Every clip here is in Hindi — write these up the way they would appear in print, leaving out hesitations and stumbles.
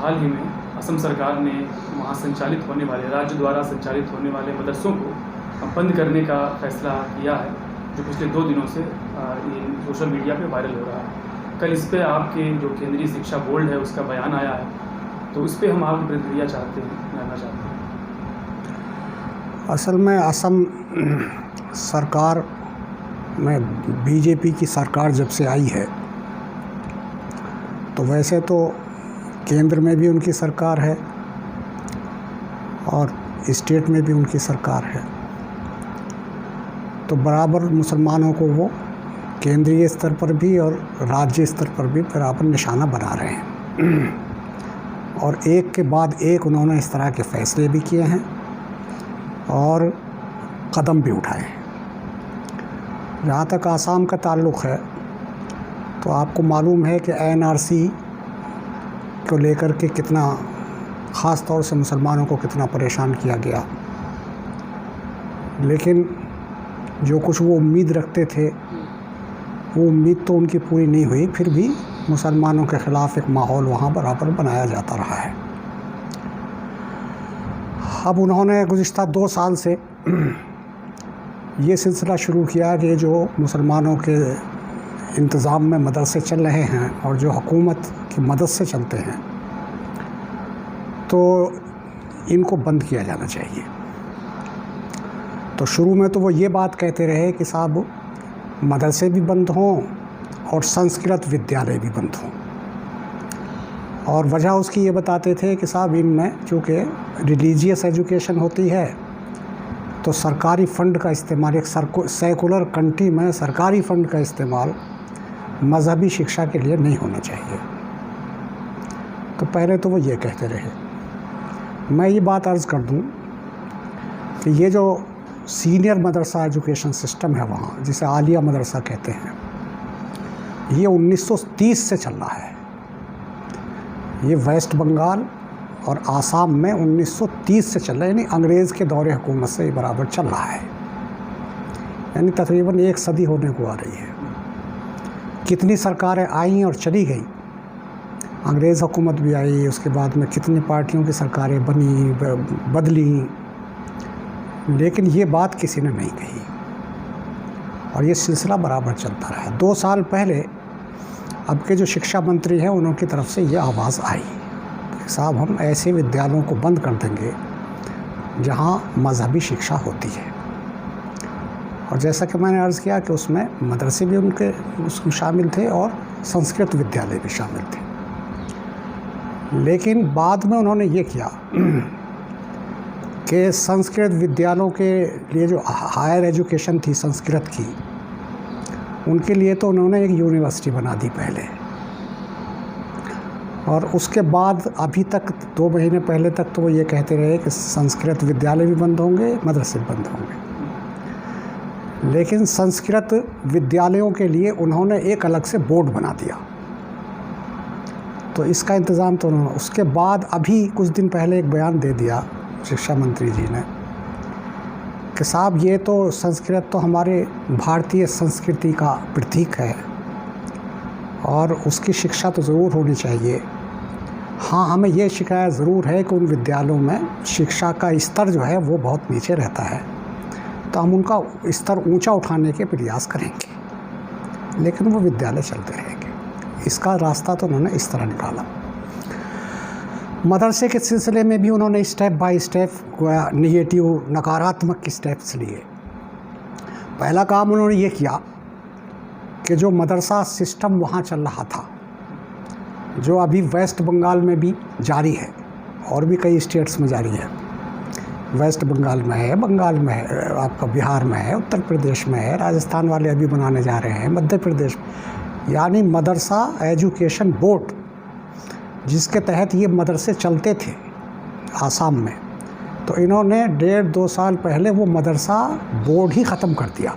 हाल ही में असम सरकार ने वहाँ संचालित होने वाले, राज्य द्वारा संचालित होने वाले मदरसों को बंद करने का फैसला किया है, जो पिछले 2 दिनों से ये सोशल मीडिया पे वायरल हो रहा है। कल इस पे आपके जो केंद्रीय शिक्षा बोर्ड है उसका बयान आया है, तो इस पे हम आपकी प्रतिक्रिया जानना चाहते हैं। असल में असम सरकार में बीजेपी की सरकार जब से आई है, तो वैसे तो केंद्र में भी उनकी सरकार है और स्टेट में भी उनकी सरकार है, तो बराबर मुसलमानों को वो केंद्रीय स्तर पर भी और राज्य स्तर पर भी बराबर निशाना बना रहे हैं। और एक के बाद एक उन्होंने इस तरह के फैसले भी किए हैं और कदम भी उठाए हैं। जहाँ तक आसाम का ताल्लुक़ है, तो आपको मालूम है कि एनआरसी को लेकर के कितना ख़ास तौर से मुसलमानों को कितना परेशान किया गया, लेकिन जो कुछ वो उम्मीद रखते थे वो उम्मीद तो उनकी पूरी नहीं हुई। फिर भी मुसलमानों के ख़िलाफ़ एक माहौल वहाँ बराबर बनाया जाता रहा है। अब उन्होंने गुज़िश्ता 2 साल से ये सिलसिला शुरू किया कि जो मुसलमानों के इंतज़ाम में मदरसे चल रहे हैं और जो हुकूमत की मदद से चलते हैं, तो इनको बंद किया जाना चाहिए। तो शुरू में तो वो ये बात कहते रहे कि साहब मदरसे भी बंद हों और संस्कृत विद्यालय भी बंद हों, और वजह उसकी ये बताते थे कि साहब इनमें चूँकि रिलीजियस एजुकेशन होती है, तो सरकारी फ़ंड का इस्तेमाल, एक सेकुलर कंट्री में सरकारी फ़ंड का इस्तेमाल मज़हबी शिक्षा के लिए नहीं होना चाहिए। तो पहले तो वो ये कहते रहे। मैं ये बात अर्ज़ कर दूं कि ये जो सीनियर मदरसा एजुकेशन सिस्टम है वहाँ, जिसे आलिया मदरसा कहते हैं, ये 1930 से चल रहा है। ये वेस्ट बंगाल और आसाम में 1930 से चल रहा है, यानी अंग्रेज़ के दौरे हुकूमत से ये बराबर चल रहा है, यानी तकरीबन 1 सदी होने को आ रही है। कितनी सरकारें आई और चली गई, अंग्रेज़ हुकूमत भी आई, उसके बाद में कितनी पार्टियों की सरकारें बनी बदली, लेकिन ये बात किसी ने नहीं कही और ये सिलसिला बराबर चलता रहा। 2 साल पहले अब के जो शिक्षा मंत्री हैं उनकी तरफ से ये आवाज़ आई कि साहब हम ऐसे विद्यालयों को बंद कर देंगे जहाँ मज़हबी शिक्षा होती है। और जैसा कि मैंने अर्ज़ किया कि उसमें मदरसे भी उनके उसमें शामिल थे और संस्कृत विद्यालय भी शामिल थे। लेकिन बाद में उन्होंने ये किया कि संस्कृत विद्यालयों के लिए जो हायर एजुकेशन थी संस्कृत की, उनके लिए तो उन्होंने एक यूनिवर्सिटी बना दी पहले, और उसके बाद अभी तक 2 महीने पहले तक तो वो ये कहते रहे कि संस्कृत विद्यालय भी बंद होंगे, मदरसे भी बंद होंगे। लेकिन संस्कृत विद्यालयों के लिए उन्होंने एक अलग से बोर्ड बना दिया, तो इसका इंतज़ाम तो उन्होंने, उसके बाद अभी कुछ दिन पहले एक बयान दे दिया शिक्षा मंत्री जी ने कि साहब ये तो संस्कृत तो हमारे भारतीय संस्कृति का प्रतीक है और उसकी शिक्षा तो ज़रूर होनी चाहिए। हाँ, हमें ये शिकायत ज़रूर है कि उन विद्यालयों में शिक्षा का स्तर जो है वो बहुत नीचे रहता है, तो हम उनका स्तर ऊंचा उठाने के प्रयास करेंगे, लेकिन वो विद्यालय चलते रहेंगे। इसका रास्ता तो उन्होंने इस तरह निकाला। मदरसे के सिलसिले में भी उन्होंने स्टेप बाय स्टेप निगेटिव नकारात्मक स्टेप्स लिए। पहला काम उन्होंने ये किया कि जो मदरसा सिस्टम वहाँ चल रहा था, जो अभी वेस्ट बंगाल में भी जारी है और भी कई स्टेट्स में जारी है, वेस्ट बंगाल में है, बंगाल में है, आपका बिहार में है, उत्तर प्रदेश में है, राजस्थान वाले अभी बनाने जा रहे हैं, मध्य प्रदेश, यानी मदरसा एजुकेशन बोर्ड, जिसके तहत ये मदरसे चलते थे आसाम में, तो इन्होंने 1.5-2 साल पहले वो मदरसा बोर्ड ही ख़त्म कर दिया।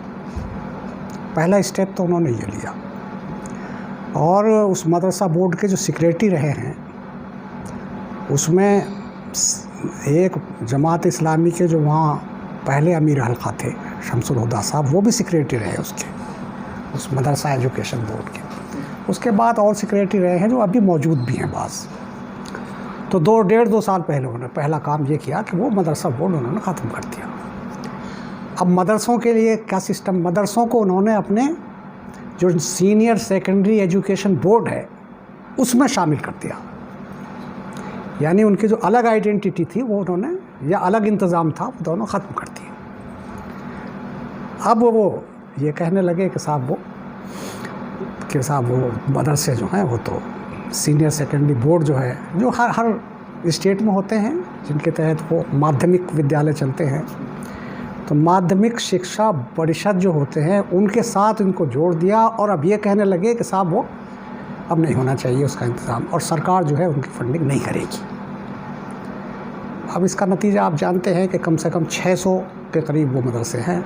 पहला स्टेप तो उन्होंने ये लिया। और उस मदरसा बोर्ड के जो सेक्रेटरी रहे हैं, उसमें एक जमात इस्लामी के जो वहाँ पहले अमीर हल्का थे शमसुल हुदा साहब, वो भी सेक्रेटरी रहे उसके, उस मदरसा एजुकेशन बोर्ड के। उसके बाद और सेक्रेटरी रहे हैं जो अभी मौजूद भी हैं बाज़। तो 2 साल पहले उन्होंने पहला काम ये किया कि वो मदरसा बोर्ड उन्होंने ख़त्म कर दिया। अब मदरसों के लिए क्या सिस्टम, मदरसों को उन्होंने अपने जो सीनियर सेकेंडरी एजुकेशन बोर्ड है उसमें शामिल कर दिया। यानी उनकी जो अलग आइडेंटिटी थी वो उन्होंने, या अलग इंतज़ाम था, वो दोनों ख़त्म कर दिए। अब वो ये कहने लगे कि साहब वो मदरसे जो हैं वो तो सीनियर सेकेंडरी बोर्ड जो है, जो हर स्टेट में होते हैं, जिनके तहत वो माध्यमिक विद्यालय चलते हैं, तो माध्यमिक शिक्षा परिषद जो होते हैं उनके साथ इनको जोड़ दिया। और अब ये कहने लगे कि साहब वो अब नहीं होना चाहिए उसका इंतज़ाम, और सरकार जो है उनकी फंडिंग नहीं करेगी। अब इसका नतीजा आप जानते हैं कि कम से कम 600 के करीब वो मदरसे हैं।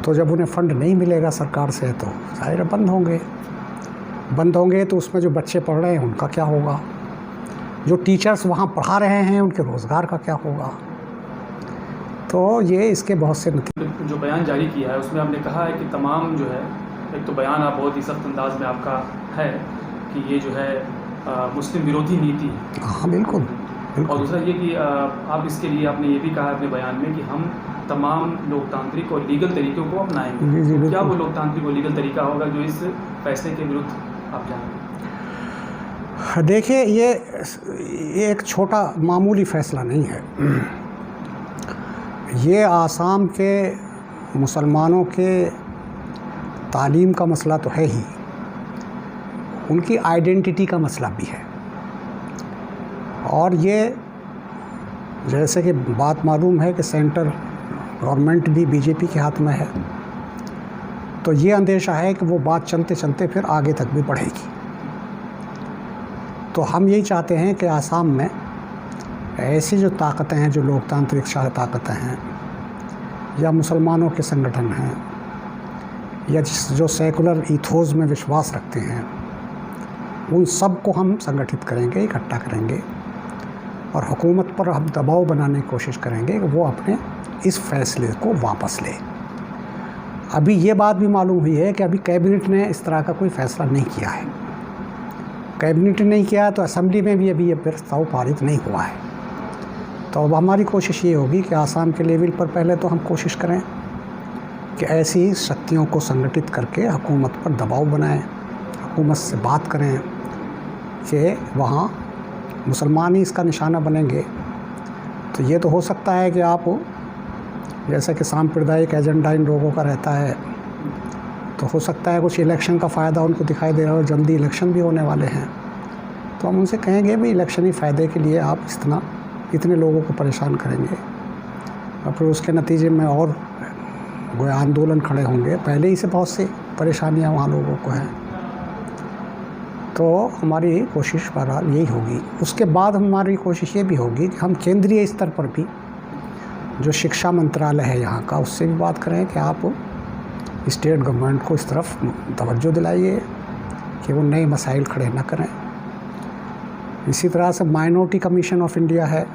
तो जब उन्हें फ़ंड नहीं मिलेगा सरकार से तो ज़ाहिर बंद होंगे। तो उसमें जो बच्चे पढ़ रहे हैं उनका क्या होगा, जो टीचर्स वहाँ पढ़ा रहे हैं उनके रोज़गार का क्या होगा। तो ये इसके बहुत से नतीजे। जो बयान जारी किया है उसमें आपने कहा है कि तमाम जो है, एक तो बयान आप बहुत ही सख्त अंदाज में आपका है कि ये जो है मुस्लिम विरोधी नीति है। हाँ बिल्कुल। और दूसरा ये कि आप इसके लिए आपने ये भी कहा अपने बयान में कि हम तमाम लोकतांत्रिक और लीगल तरीक़ों को अपनाएंगे। जी, क्या वो लोकतांत्रिक और लीगल तरीका होगा जो इस फैसले के विरुद्ध आप जाएंगे? देखिए, ये एक छोटा मामूली फ़ैसला नहीं है। ये आसाम के मुसलमानों के तालीम का मसला तो है ही, उनकी आइडेंटिटी का मसला भी है। और ये जैसे कि बात मालूम है कि सेंट्रल गवर्नमेंट भी बीजेपी के हाथ में है, तो ये अंदेशा है कि वो बात चलते चलते फिर आगे तक भी बढ़ेगी। तो हम यही चाहते हैं कि आसाम में ऐसी जो ताकतें हैं, जो लोकतांत्रिक शाह ताकतें हैं, या मुसलमानों के संगठन हैं, या जो सेकुलर ईथोज़ में विश्वास रखते हैं, उन सब को हम संगठित करेंगे, इकट्ठा करेंगे, और हुकूमत पर हम दबाव बनाने की कोशिश करेंगे कि वो अपने इस फैसले को वापस ले। अभी ये बात भी मालूम हुई है कि अभी कैबिनेट ने इस तरह का कोई फ़ैसला नहीं किया है। कैबिनेट ने नहीं किया तो असेंबली में भी अभी ये प्रस्ताव पारित नहीं हुआ है। तो अब हमारी कोशिश ये होगी कि आसाम के लेवल पर पहले तो हम कोशिश करें कि ऐसी शक्तियों को संगठित करके हुकूमत पर दबाव बनाएं, हुकूमत से बात करें कि वहाँ मुसलमान ही इसका निशाना बनेंगे। तो ये तो हो सकता है कि आप, जैसा कि सांप्रदायिक एजेंडा इन लोगों का रहता है, तो हो सकता है कुछ इलेक्शन का फ़ायदा उनको दिखाई दे रहा हो, जल्दी इलेक्शन भी होने वाले हैं, तो हम उनसे कहेंगे भाई इलेक्शनी फ़ायदे के लिए आप इतने लोगों को परेशान करेंगे, और फिर उसके नतीजे में और वो आंदोलन खड़े होंगे। पहले ही से बहुत सी परेशानियां वहाँ लोगों को हैं। तो हमारी कोशिश बहरहाल यही होगी। उसके बाद हमारी कोशिश ये भी होगी कि हम केंद्रीय स्तर पर भी जो शिक्षा मंत्रालय है यहाँ का, उससे भी बात करें कि आप स्टेट गवर्नमेंट को इस तरफ तवज्जो दिलाइए कि वो नए मसाइल खड़े ना करें। इसी तरह से माइनॉरिटी कमीशन ऑफ इंडिया है,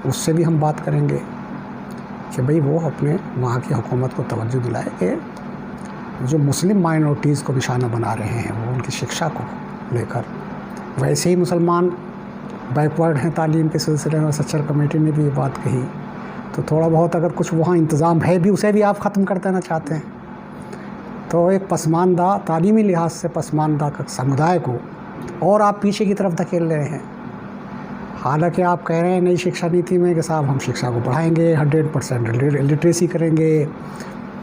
उससे भी हम बात करेंगे कि भाई वो अपने वहाँ की हुकूमत को तवज्जो दिलाए कि जो मुस्लिम माइनॉरिटीज़ को निशाना बना रहे हैं वो उनकी शिक्षा को लेकर, वैसे ही मुसलमान बैकवर्ड हैं तालीम के सिलसिले में, सच्चर कमेटी ने भी ये बात कही। तो थोड़ा बहुत अगर कुछ वहाँ इंतज़ाम है भी, उसे भी आप ख़त्म कर देना चाहते हैं। तो एक पसमानदा, तालीमी लिहाज से पसमानदा का समुदाय को और आप पीछे की तरफ धकेल रहे हैं। हालांकि आप कह रहे हैं नई शिक्षा नीति में कि साहब हम शिक्षा को बढ़ाएंगे, 100% लिटरेसी करेंगे,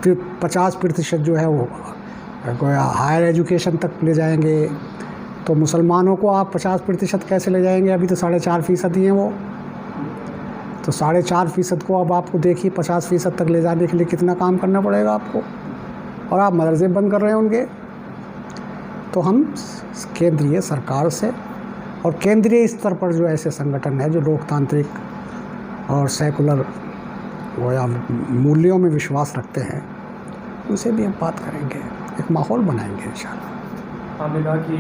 फिर 50% जो है वो हायर एजुकेशन तक ले जाएंगे। तो मुसलमानों को आप 50% कैसे ले जाएंगे? अभी तो 4.5% ही हैं वो। तो 4.5% को अब आपको देखिए 50% तक ले जाने के लिए कितना काम करना पड़ेगा आपको, और आप मदरसे बंद कर रहे हैं उनके। तो हम केंद्रीय सरकार से और केंद्रीय स्तर पर जो ऐसे संगठन है जो लोकतांत्रिक और सेकुलर वो या मूल्यों में विश्वास रखते हैं, उनसे भी हम बात करेंगे, एक माहौल बनाएंगे इंशाल्लाह। आपने कहा कि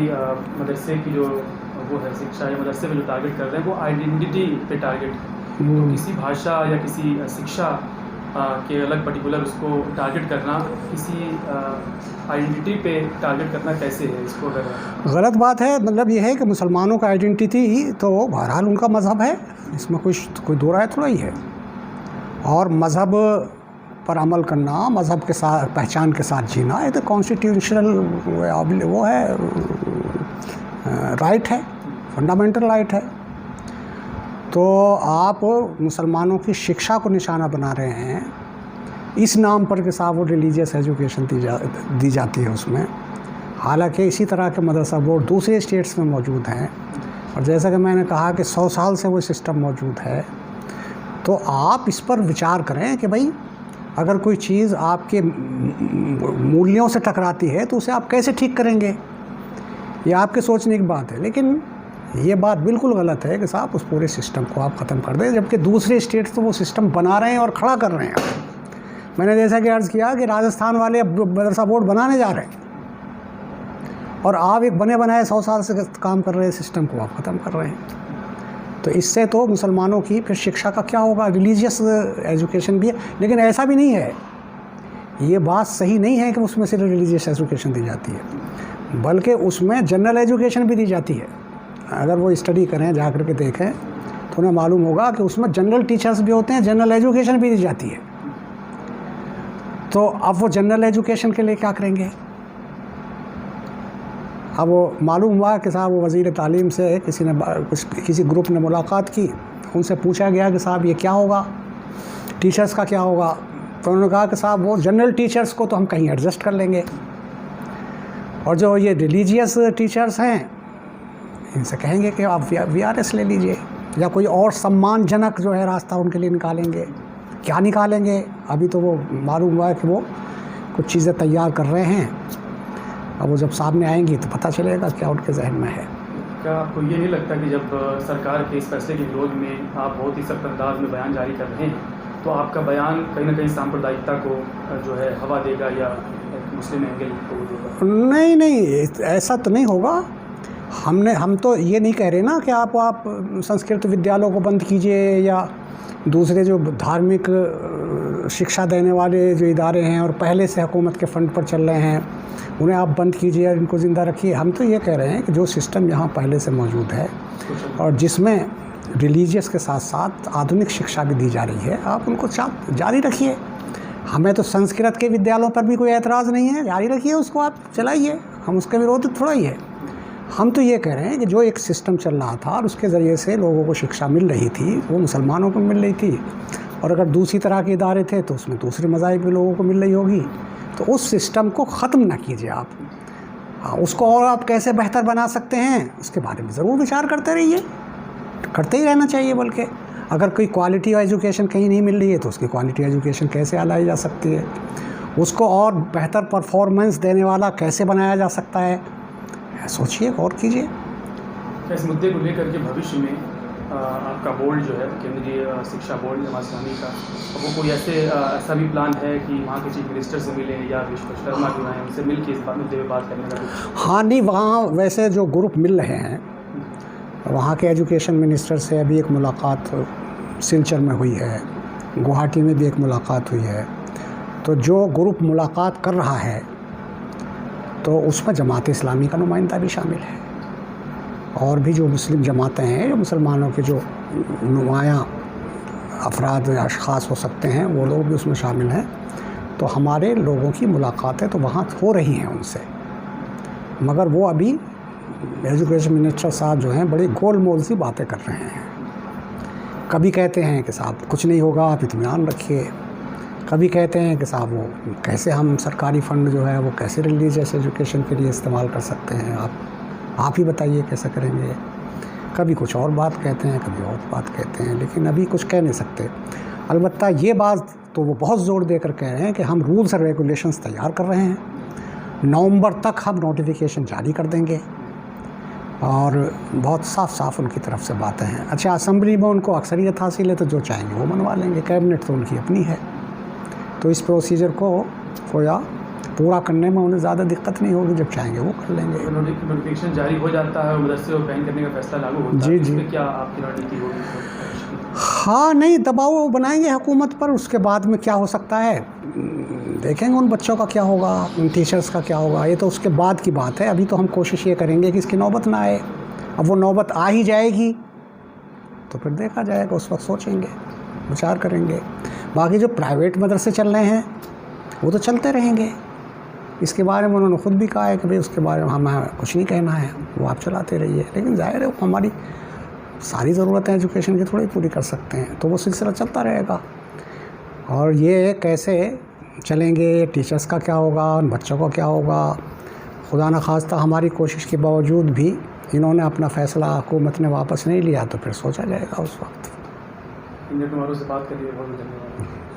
मदरसे की जो वो है शिक्षा या मदरसे में जो टारगेट कर रहे हैं वो आइडेंटिटी पे टारगेट है। तो किसी भाषा या किसी शिक्षा कि अलग पर्टिकुलर उसको टारगेट करना, किसी आइडेंटिटी पे टारगेट करना कैसे है इसको? अगर गलत बात है, मतलब ये है कि मुसलमानों का आइडेंटिटी तो बहरहाल उनका मज़हब है, इसमें कोई दो राय थोड़ा ही है। और मज़हब पर अमल करना, मज़हब के साथ पहचान के साथ जीना, ये तो कॉन्स्टिट्यूशनल वो है, राइट है, फंडामेंटल राइट है। तो आप मुसलमानों की शिक्षा को निशाना बना रहे हैं इस नाम पर कि साहब वो रिलीजियस एजुकेशन दी जाती है उसमें। हालांकि इसी तरह के मदरसा बोर्ड दूसरे स्टेट्स में मौजूद हैं, और जैसा कि मैंने कहा कि 100 साल से वो सिस्टम मौजूद है। तो आप इस पर विचार करें कि भाई अगर कोई चीज़ आपके मूल्यों से टकराती है तो उसे आप कैसे ठीक करेंगे, ये आपके सोचने की बात है। लेकिन ये बात बिल्कुल गलत है कि साहब उस पूरे सिस्टम को आप ख़त्म कर दें, जबकि दूसरे स्टेट्स तो वो सिस्टम बना रहे हैं और खड़ा कर रहे हैं। मैंने जैसा कि अर्ज़ किया कि राजस्थान वाले अब मदरसा बोर्ड बनाने जा रहे हैं, और आप एक बने बनाए 100 साल से काम कर रहे सिस्टम को आप ख़त्म कर रहे हैं। तो इससे तो मुसलमानों की फिर शिक्षा का क्या होगा? रिलीजियस एजुकेशन भी है, लेकिन ऐसा भी नहीं है, ये बात सही नहीं है कि उसमें सिर्फ रिलीजियस एजुकेशन दी जाती है, बल्कि उसमें जनरल एजुकेशन भी दी जाती है। अगर वो स्टडी करें, जा कर के देखें, तो उन्हें मालूम होगा कि उसमें जनरल टीचर्स भी होते हैं, जनरल एजुकेशन भी दी जाती है। तो अब वो जनरल एजुकेशन के लिए क्या करेंगे? अब वो मालूम हुआ कि साहब वो वज़ीर तालीम से किसी ग्रुप ने मुलाकात की, उनसे पूछा गया कि साहब ये क्या होगा, टीचर्स का क्या होगा? तो उन्होंने कहा कि साहब वो जनरल टीचर्स को तो हम कहीं एडजस्ट कर लेंगे, और जो ये रिलीजियस टीचर्स हैं इनसे कहेंगे कि आप VRS ले लीजिए, या कोई और सम्मानजनक जो है रास्ता उनके लिए निकालेंगे। क्या निकालेंगे? अभी तो वो मालूम हुआ है कि वो कुछ चीज़ें तैयार कर रहे हैं, अब वो जब सामने आएंगी तो पता चलेगा क्या उनके जहन में है। क्या आपको ये नहीं लगता कि जब सरकार के इस फैसले के विरोध में आप बहुत ही सख्त अंदाज में बयान जारी कर रहे हैं, तो आपका बयान कहीं ना कहीं सांप्रदायिकता को जो है हवा देगा या मुस्लिम एंगल को देगा? नहीं, ऐसा तो नहीं होगा। हम तो ये नहीं कह रहे ना कि आप संस्कृत विद्यालयों को बंद कीजिए, या दूसरे जो धार्मिक शिक्षा देने वाले जो इदारे हैं और पहले से हुकूमत के फ़ंड पर चल रहे हैं उन्हें आप बंद कीजिए, इनको ज़िंदा रखिए। हम तो ये कह रहे हैं कि जो सिस्टम यहाँ पहले से मौजूद है और जिसमें रिलीजियस के साथ साथ आधुनिक शिक्षा भी दी जा रही है, आप उनको जारी रखिए। हमें तो संस्कृत के विद्यालयों पर भी कोई एतराज़ नहीं है, जारी रखिए, उसको आप चलाइए, हम उसके विरोध थोड़ा ही है। हम तो ये कह रहे हैं कि जो एक सिस्टम चल रहा था और उसके ज़रिए से लोगों को शिक्षा मिल रही थी, वो मुसलमानों को मिल रही थी, और अगर दूसरी तरह के इदारे थे तो उसमें दूसरे मज़ाहिब के लोगों को मिल रही होगी। तो उस सिस्टम को ख़त्म ना कीजिए आप, उसको और आप कैसे बेहतर बना सकते हैं उसके बारे में ज़रूर विचार करते रहिए, करते ही रहना चाहिए। बल्कि अगर कोई क्वालिटी एजुकेशन कहीं नहीं मिल रही है तो उसकी क्वालिटी एजुकेशन कैसे लाई जा सकती है, उसको और बेहतर परफॉर्मेंस देने वाला कैसे बनाया जा सकता है, सोचिए, गौर कीजिए। इस मुद्दे को लेकर के भविष्य में आपका बोर्ड जो है केंद्रीय शिक्षा बोर्ड जमात इस्लामी का, वो कोई ऐसा भी प्लान है कि वहाँ के चीफ मिनिस्टर से मिलें या विश्वकर्मा जो हैं उनसे मिल के इस मुद्दे पर बात करने का? हाँ, नहीं, वहाँ वैसे जो ग्रुप मिल रहे हैं, वहाँ के एजुकेशन मिनिस्टर से अभी एक मुलाकात सिलचर में हुई है, गुवाहाटी में भी एक मुलाकात हुई है। तो जो ग्रुप मुलाकात कर रहा है तो उसमें जमात इस्लामी का नुमाइंदा भी शामिल है, और भी जो मुस्लिम जमातें हैं, जो मुसलमानों के जो नुमायाँ अफराद अशख़ास हो सकते हैं, वो लोग भी उसमें शामिल हैं। तो हमारे लोगों की मुलाकातें तो वहाँ हो रही हैं उनसे, मगर वो अभी एजुकेशन मिनिस्टर साहब जो हैं बड़ी गोल मोल सी बातें कर रहे हैं। कभी कहते हैं कि साहब कुछ नहीं होगा, आप इत्मीनान रखिए, कभी कहते हैं कि साहब वो कैसे हम सरकारी फ़ंड जो है वो कैसे रिलीजियस एजुकेशन के लिए इस्तेमाल कर सकते हैं, आप ही बताइए कैसे करेंगे। कभी कुछ और बात कहते हैं, कभी और बात कहते हैं, लेकिन अभी कुछ कह नहीं सकते। अलबत्ता ये बात तो वो बहुत ज़ोर देकर कह रहे हैं कि हम रूल्स और रेगुलेशंस तैयार कर रहे हैं, नवंबर तक हम नोटिफिकेशन जारी कर देंगे, और बहुत साफ उनकी तरफ से बातें हैं। अच्छा, असेंबली में उनको अक्सरियत हासिल है तो जो चाहेंगे वो मनवा लेंगे, कैबिनेट तो उनकी अपनी है। तो इस प्रोसीजर को गोया पूरा करने में उन्हें ज़्यादा दिक्कत नहीं होगी, जब चाहेंगे वो कर लेंगे। नोटिफिकेशन जारी हो जाता है और मदरसे को बैन करने का फैसला लागू होता जी, है, जी। इसमें क्या आपकी रणनीति होगी? हाँ, नहीं, दबाव बनाएंगे हुकूमत पर, उसके बाद में क्या हो सकता है देखेंगे। उन बच्चों का क्या होगा, उन टीचर्स का क्या होगा, ये तो उसके बाद की बात है। अभी तो हम कोशिश ये करेंगे कि इसकी नौबत ना आए। अब वो नौबत आ ही जाएगी तो फिर देखा जाएगा, उस वक्त सोचेंगे, विचार करेंगे। बाकी जो प्राइवेट मदरसे चल रहे हैं वो तो चलते रहेंगे, इसके बारे में उन्होंने ख़ुद भी कहा है कि भाई उसके बारे में हमें कुछ नहीं कहना है, वो आप चलाते रहिए। लेकिन जाहिर है वो हमारी सारी ज़रूरतें एजुकेशन की थोड़ी पूरी कर सकते हैं, तो वो सिलसिला चलता रहेगा। और ये कैसे चलेंगे, टीचर्स का क्या होगा, उन बच्चों का क्या होगा, खुदा न खास्ता हमारी कोशिश के बावजूद भी इन्होंने अपना फ़ैसला हुकूमत ने वापस नहीं लिया तो फिर सोचा जाएगा उस वक्त। इंडिया टुमारो से बात करिए, बहुत धन्यवाद।